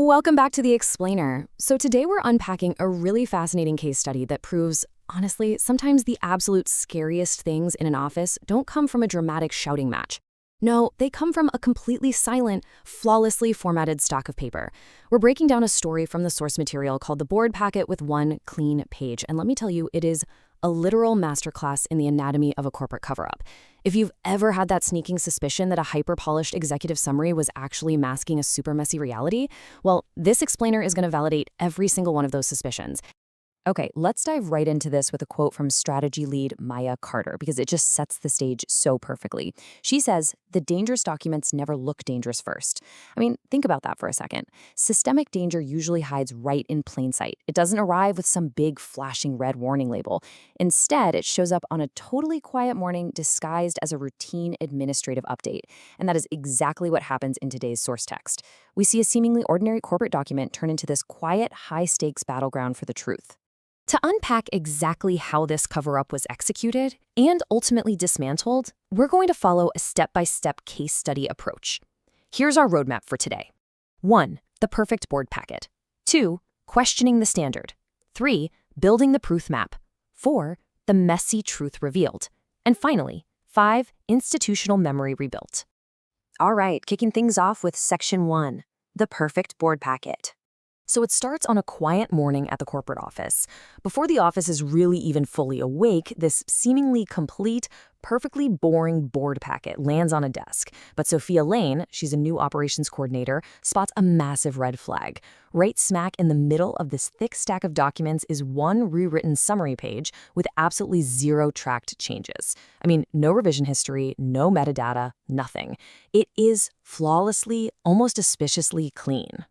Welcome back to The Explainer. So today we're unpacking a really fascinating case study that proves, honestly, sometimes the absolute scariest things in an office don't come from a dramatic shouting match. No, they come from a completely silent, flawlessly formatted stack of paper. We're breaking down a story from the source material called The Board Packet with One Clean Page. And let me tell you, it is a literal masterclass in the anatomy of a corporate cover-up. If you've ever had that sneaking suspicion that a hyper-polished executive summary was actually masking a super messy reality, well, this explainer is going to validate every single one of those suspicions. Okay, let's dive right into this with a quote from strategy lead Maya Carter, because it just sets the stage so perfectly. She says, "The dangerous documents never look dangerous first." I mean, think about that for a second. Systemic danger usually hides right in plain sight. It doesn't arrive with some big flashing red warning label. Instead, it shows up on a totally quiet morning disguised as a routine administrative update. And that is exactly what happens in today's source text. We see a seemingly ordinary corporate document turn into this quiet, high-stakes battleground for the truth. To unpack exactly how this cover-up was executed and ultimately dismantled, we're going to follow a step-by-step case study approach. Here's our roadmap for today. 1. The perfect board packet. 2. Questioning the standard. 3. Building the proof map. 4. The messy truth revealed. And finally, 5. Institutional memory rebuilt. All right, kicking things off with Section 1, the perfect board packet. So it starts on a quiet morning at the corporate office. Before the office is really even fully awake, this seemingly complete, perfectly boring board packet lands on a desk. But Sophia Lane, she's a new operations coordinator, spots a massive red flag. Right smack in the middle of this thick stack of documents is one rewritten summary page with absolutely zero tracked changes. I mean, no revision history, no metadata, nothing. It is flawlessly, almost auspiciously clean.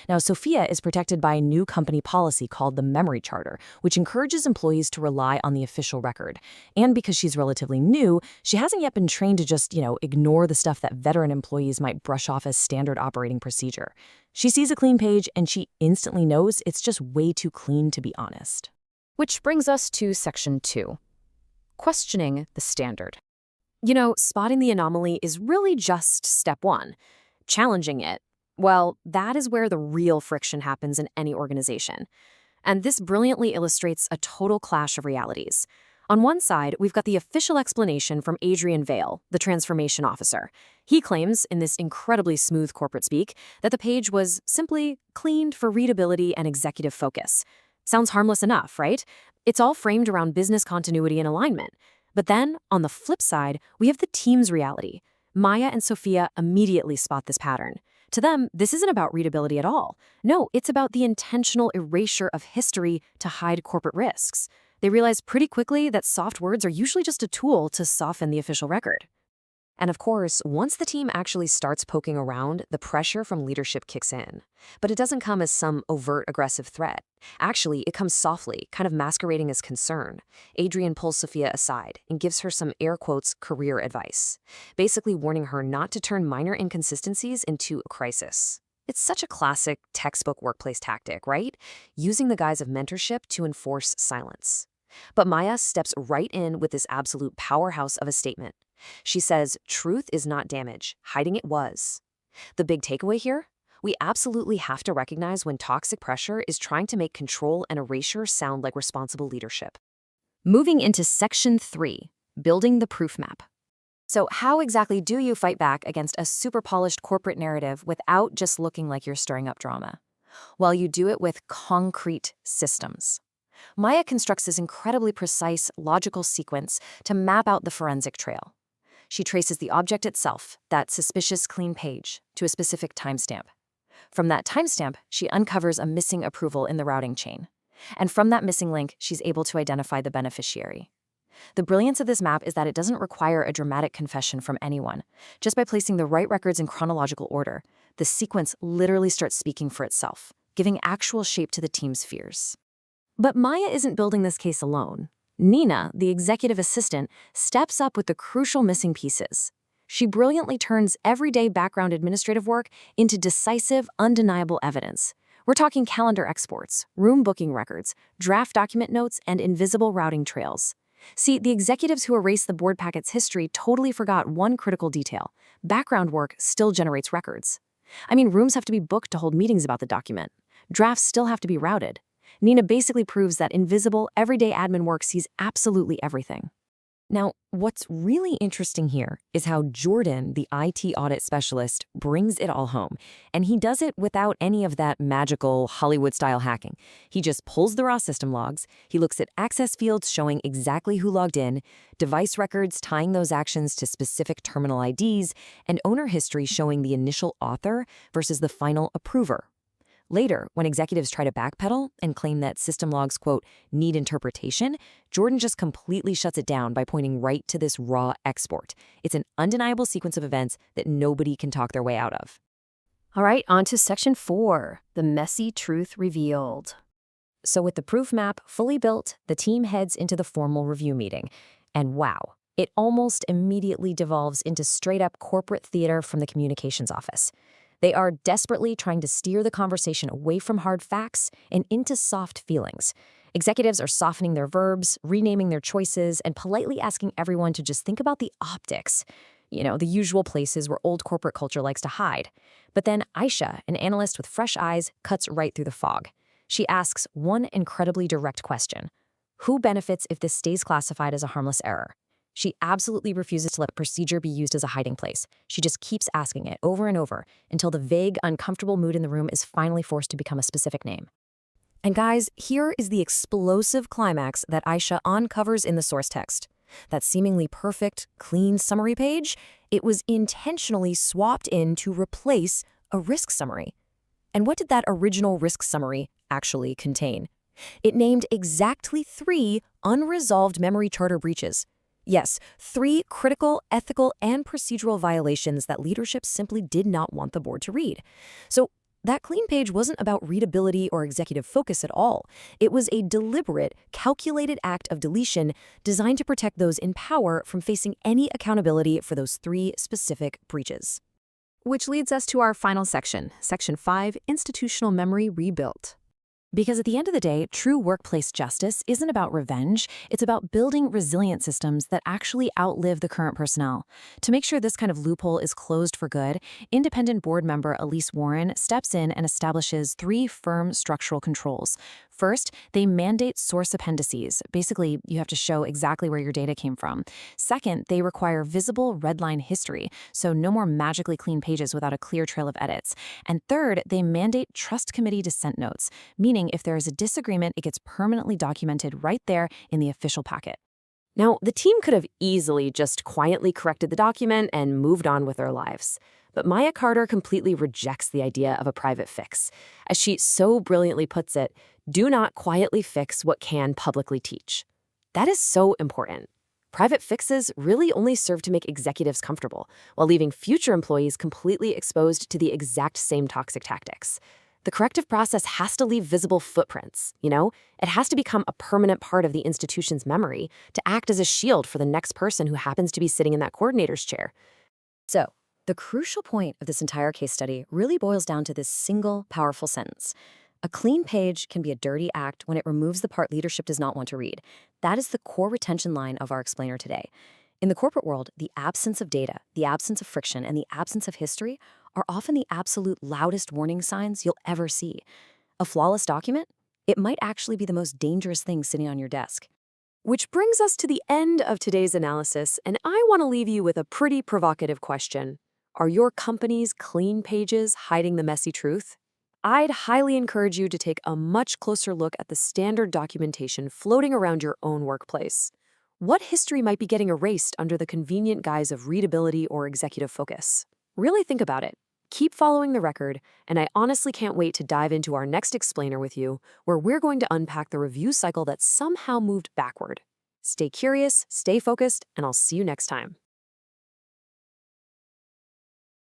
Now, Sophia is protected by a new company policy called the Memory Charter, which encourages employees to rely on the official record. And because she's relatively new, she hasn't yet been trained to just, ignore the stuff that veteran employees might brush off as standard operating procedure. She sees a clean page and she instantly knows it's just way too clean to be honest. Which brings us to Section 2, questioning the standard. Spotting the anomaly is really just step 1. Challenging it, well, that is where the real friction happens in any organization. And this brilliantly illustrates a total clash of realities. On one side, we've got the official explanation from Adrian Vail, the transformation officer. He claims, in this incredibly smooth corporate speak, that the page was simply cleaned for readability and executive focus. Sounds harmless enough, right? It's all framed around business continuity and alignment. But then, on the flip side, we have the team's reality. Maya and Sophia immediately spot this pattern. To them, this isn't about readability at all. No, it's about the intentional erasure of history to hide corporate risks. They realize pretty quickly that soft words are usually just a tool to soften the official record. And of course, once the team actually starts poking around, the pressure from leadership kicks in. But it doesn't come as some overt aggressive threat. Actually, it comes softly, kind of masquerading as concern. Adrian pulls Sophia aside and gives her some air quotes career advice, basically warning her not to turn minor inconsistencies into a crisis. It's such a classic textbook workplace tactic, right? Using the guise of mentorship to enforce silence. But Maya steps right in with this absolute powerhouse of a statement. She says, truth is not damage, hiding it was. The big takeaway here? We absolutely have to recognize when toxic pressure is trying to make control and erasure sound like responsible leadership. Moving into Section 3, building the proof map. So how exactly do you fight back against a super polished corporate narrative without just looking like you're stirring up drama? Well, you do it with concrete systems. Maya constructs this incredibly precise, logical sequence to map out the forensic trail. She traces the object itself, that suspicious clean page, to a specific timestamp. From that timestamp, she uncovers a missing approval in the routing chain. And from that missing link, she's able to identify the beneficiary. The brilliance of this map is that it doesn't require a dramatic confession from anyone. Just by placing the right records in chronological order, the sequence literally starts speaking for itself, giving actual shape to the team's fears. But Maya isn't building this case alone. Nina, the executive assistant, steps up with the crucial missing pieces. She brilliantly turns everyday background administrative work into decisive, undeniable evidence. We're talking calendar exports, room booking records, draft document notes, and invisible routing trails. See, the executives who erased the board packet's history totally forgot one critical detail. Background work still generates records. I mean, rooms have to be booked to hold meetings about the document. Drafts still have to be routed. Nina basically proves that invisible, everyday admin work sees absolutely everything. Now, what's really interesting here is how Jordan, the IT audit specialist, brings it all home. And he does it without any of that magical Hollywood-style hacking. He just pulls the raw system logs, he looks at access fields showing exactly who logged in, device records tying those actions to specific terminal IDs, and owner history showing the initial author versus the final approver. Later, when executives try to backpedal and claim that system logs, quote, need interpretation, Jordan just completely shuts it down by pointing right to this raw export. It's an undeniable sequence of events that nobody can talk their way out of. All right, on to Section 4, the messy truth revealed. So with the proof map fully built, the team heads into the formal review meeting. And wow, it almost immediately devolves into straight-up corporate theater from the communications office. They are desperately trying to steer the conversation away from hard facts and into soft feelings. Executives are softening their verbs, renaming their choices, and politely asking everyone to just think about the optics. You know, the usual places where old corporate culture likes to hide. But then Aisha, an analyst with fresh eyes, cuts right through the fog. She asks one incredibly direct question. Who benefits if this stays classified as a harmless error? She absolutely refuses to let procedure be used as a hiding place. She just keeps asking it over and over until the vague, uncomfortable mood in the room is finally forced to become a specific name. And guys, here is the explosive climax that Aisha uncovers in the source text. That seemingly perfect, clean summary page, it was intentionally swapped in to replace a risk summary. And what did that original risk summary actually contain? It named exactly 3 unresolved memory charter breaches. Yes, 3 critical, ethical, and procedural violations that leadership simply did not want the board to read. So that clean page wasn't about readability or executive focus at all. It was a deliberate, calculated act of deletion designed to protect those in power from facing any accountability for those 3 specific breaches. Which leads us to our final section, Section 5, Institutional Memory Rebuilt. Because at the end of the day, true workplace justice isn't about revenge, it's about building resilient systems that actually outlive the current personnel. To make sure this kind of loophole is closed for good, independent board member Elise Warren steps in and establishes 3 firm structural controls. First, they mandate source appendices. Basically, you have to show exactly where your data came from. Second, they require visible redline history, so no more magically clean pages without a clear trail of edits. And third, they mandate trust committee dissent notes, meaning if there is a disagreement, it gets permanently documented right there in the official packet. Now, the team could have easily just quietly corrected the document and moved on with their lives. But Maya Carter completely rejects the idea of a private fix. As she so brilliantly puts it, do not quietly fix what can publicly teach. That is so important. Private fixes really only serve to make executives comfortable, while leaving future employees completely exposed to the exact same toxic tactics. The corrective process has to leave visible footprints, you know? It has to become a permanent part of the institution's memory to act as a shield for the next person who happens to be sitting in that coordinator's chair. So, the crucial point of this entire case study really boils down to this single, powerful sentence. A clean page can be a dirty act when it removes the part leadership does not want to read. That is the core retention line of our explainer today. In the corporate world, the absence of data, the absence of friction, and the absence of history are often the absolute loudest warning signs you'll ever see. A flawless document? It might actually be the most dangerous thing sitting on your desk. Which brings us to the end of today's analysis, and I want to leave you with a pretty provocative question. Are your company's clean pages hiding the messy truth? I'd highly encourage you to take a much closer look at the standard documentation floating around your own workplace. What history might be getting erased under the convenient guise of readability or executive focus? Really think about it. Keep following the record, and I honestly can't wait to dive into our next explainer with you, where we're going to unpack the review cycle that somehow moved backward. Stay curious, stay focused, and I'll see you next time.